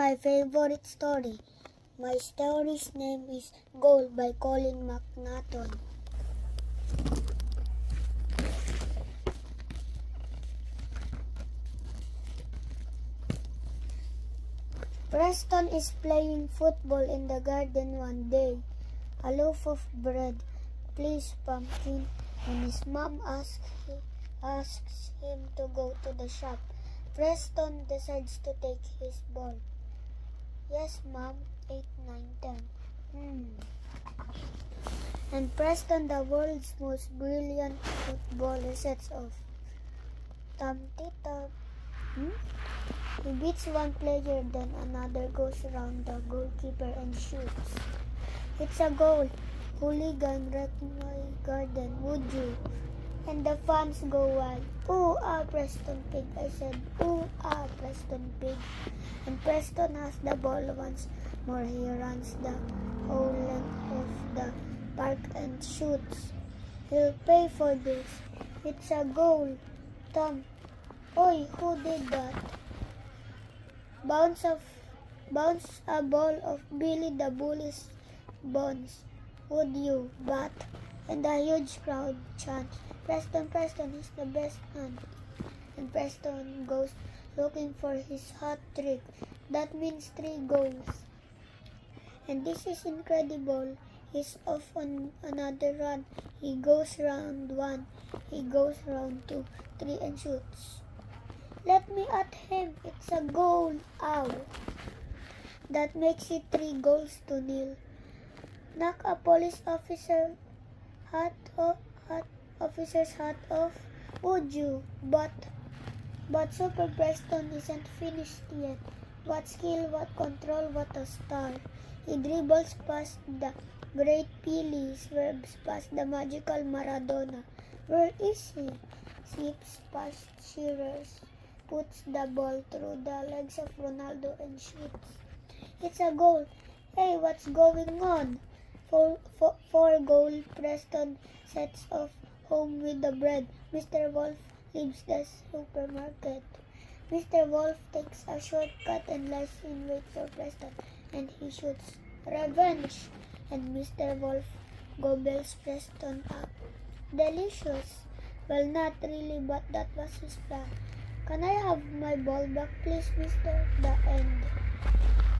my favorite story. My story's name is Goal by Colin McNaughton. Preston is playing football in the garden one day. A loaf of bread, please, Pumpkin, and his mom asks him to go to the shop. Preston decides to take his ball. Yes, Mom, 8, 9, 10. And Preston, the world's most brilliant footballer, sets off. Tum-ti-tum. He beats one player, then another goes around the goalkeeper and shoots. It's a goal. Hooligan wrecked my garden, would you? And the fans go wild. Ooh, Preston Pig, I said. Ooh, Preston Pig. And Preston has the ball once more. He runs the whole length of the park and shoots. He'll pay for this. It's a goal. Tom. Oi, who did that? Bounce a ball of Billy the Bully's bones. Would you, Bat? And the huge crowd chants, Preston, Preston is the best man. And Preston goes looking for his hat trick. That means 3 goals. And this is incredible. He's off on another run. He goes round 1. He goes round 2, 3 and shoots. Let me at him. It's a goal. Ow. That makes it 3-0. Knock a police officer's hat off, would you? But Super Preston isn't finished yet. What skill, what control, what a star. He dribbles past the great Pelé, swerves past the magical Maradona. Where is he? Slips past Shearers, puts the ball through the legs of Ronaldo and shoots. It's a goal. Hey, what's going on? 4-goal. Preston sets off home with the bread. Mr. Wolf leaves the supermarket. Mr. Wolf takes a shortcut and lies in wait for Preston, and he shoots. Revenge! And Mr. Wolf gobbles Preston up. Delicious! Well, not really, but that was his plan. Can I have my ball back, please, Mr. The End?